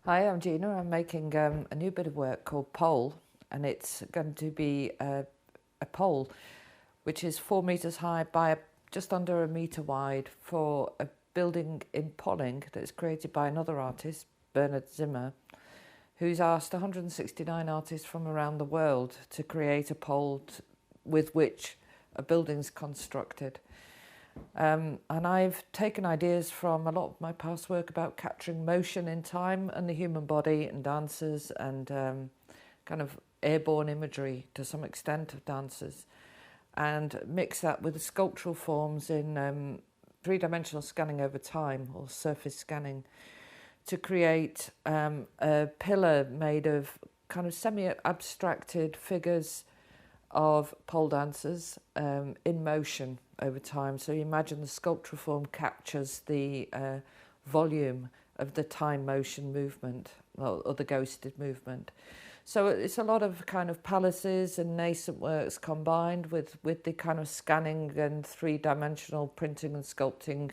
Hi, I'm Gina. I'm making a new bit of work called Pole, and it's going to be a pole which is 4 metres high by just under a metre wide for a building in Polling that's created by another artist, Bern Zimmer, who's asked 169 artists from around the world to create a pole with which a building's constructed. And I've taken ideas from a lot of my past work about capturing motion in time and the human body and dancers and kind of airborne imagery to some extent of dancers, and mix that with the sculptural forms in three-dimensional scanning over time or surface scanning to create a pillar made of kind of semi-abstracted figures of pole dancers in motion over time. So you imagine the sculptural form captures the volume of the time motion movement or the ghosted movement. So it's a lot of kind of palaces and nascent works combined with the kind of scanning and three-dimensional printing and sculpting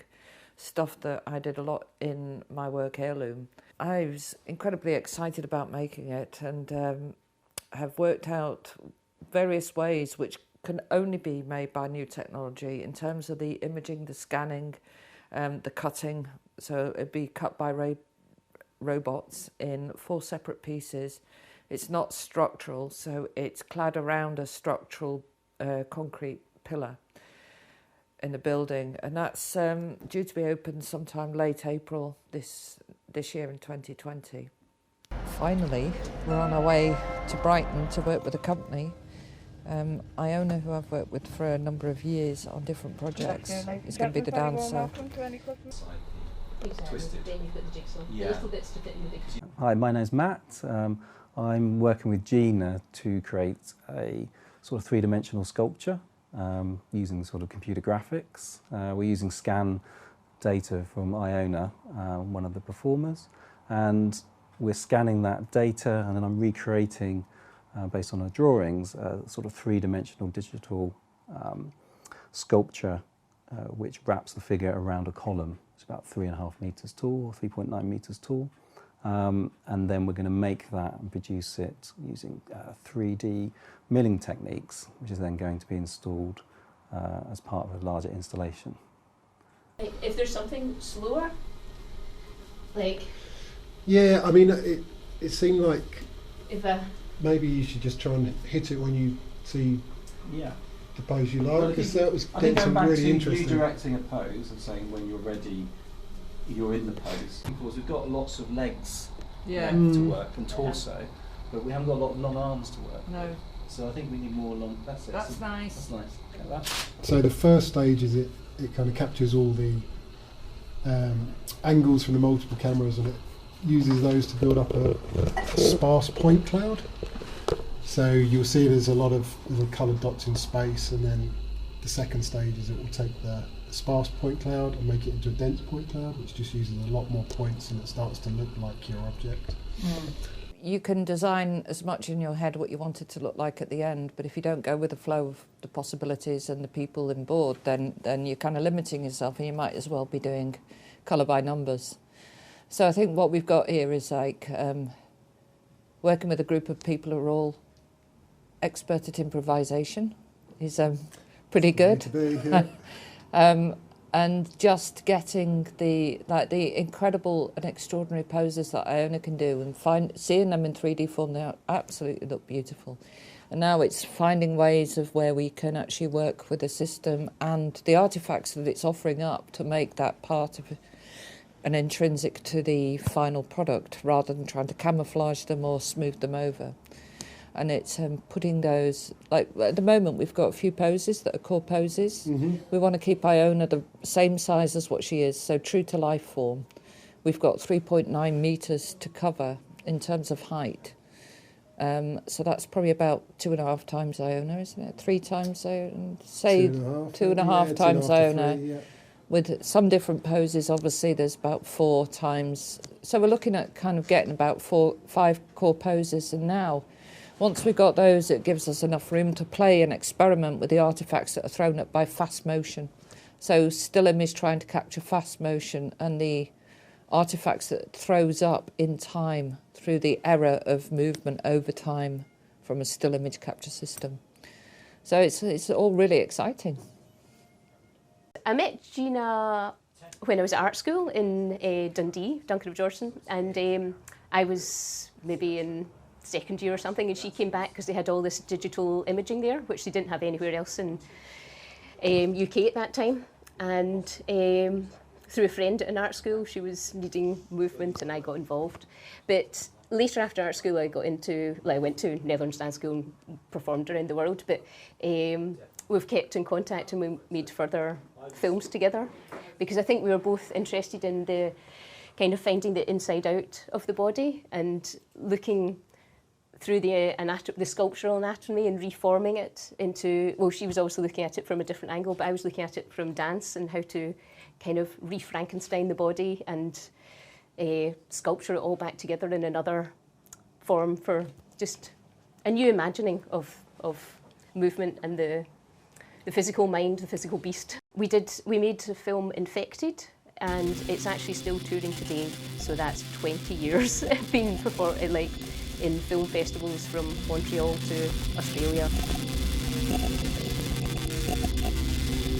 stuff that I did a lot in my work Heirloom. I was incredibly excited about making it and have worked out various ways which can only be made by new technology in terms of the imaging, the scanning, the cutting. So it'd be cut by robots in 4 separate pieces. It's not structural, so it's clad around a structural concrete pillar in the building, and that's due to be opened sometime late April this year in 2020. Finally, we're on our way to Brighton to work with a company, Iona, who I've worked with for a number of years on different projects. It's going to be the dancer. Twisted. Then you've got the jigsaw. The little bits to fit in the jigsaw. Hi, my name's Matt. I'm working with Gina to create a sort of three-dimensional sculpture using sort of computer graphics. We're using scan data from Iona, one of the performers, and we're scanning that data, and then I'm recreating, based on her drawings, a sort of three-dimensional digital sculpture which wraps the figure around a column. It's about 3.5 metres tall, 3.9 metres tall. And then we're going to make that and produce it using 3D milling techniques, which is then going to be installed as part of a larger installation. If there's something slower, like... Yeah, I mean, it seemed like if maybe you should just try and hit it when you see the pose you like, because that was getting some really interesting. You directing a pose and saying when you're ready, you're in the pose. Because we've got lots of legs to work and torso, but we haven't got a lot of long arms to work. No. So I think we need more long. That's it. That's nice. That's nice. Okay, that. So the first stage is it kind of captures all the angles from the multiple cameras, and it uses those to build up a sparse point cloud. So you'll see there's a lot of little coloured dots in space, and then the second stage is it will take the sparse point cloud and make it into a dense point cloud, which just uses a lot more points, and it starts to look like your object. You can design as much in your head what you want it to look like at the end, but if you don't go with the flow of the possibilities and the people on board, then you're kind of limiting yourself, and you might as well be doing colour by numbers. So I think what we've got here is like working with a group of people who are all expert at improvisation is pretty good. And just getting the incredible and extraordinary poses that Iona can do, and seeing them in 3D form, they absolutely look beautiful. And now it's finding ways of where we can actually work with the system and the artefacts that it's offering up to make that part of an intrinsic to the final product, rather than trying to camouflage them or smooth them over. And it's putting those, like at the moment we've got a few poses that are core poses. Mm-hmm. We want to keep Iona the same size as what she is, so true to life form. We've got 3.9 metres to cover in terms of height. So that's probably about 2.5 times Iona, isn't it? 3 times Iona, say 2.5 times Iona. 3, yeah. With some different poses, obviously there's about 4 times. So we're looking at kind of getting about 5 core poses, and now once we've got those, it gives us enough room to play and experiment with the artefacts that are thrown up by fast motion. So still image trying to capture fast motion and the artefacts that throws up in time through the error of movement over time from a still image capture system. So it's all really exciting. I met Gina when I was at art school in Dundee, Duncan of Johnson, and I was maybe in second year or something, and she came back because they had all this digital imaging there, which they didn't have anywhere else in UK at that time. And through a friend at an art school, she was needing movement, and I got involved. But later after art school, I went to Netherlands Dance School and performed around the world. But we've kept in contact, and we made further films together, because I think we were both interested in the kind of finding the inside out of the body and looking through the sculptural anatomy and reforming it into, well, she was also looking at it from a different angle, but I was looking at it from dance and how to kind of re-Frankenstein the body and sculpture it all back together in another form for just a new imagining of movement and the physical mind, the physical beast. We made the film Infected, and it's actually still touring today, so that's 20 years being performed in film festivals from Montreal to Australia.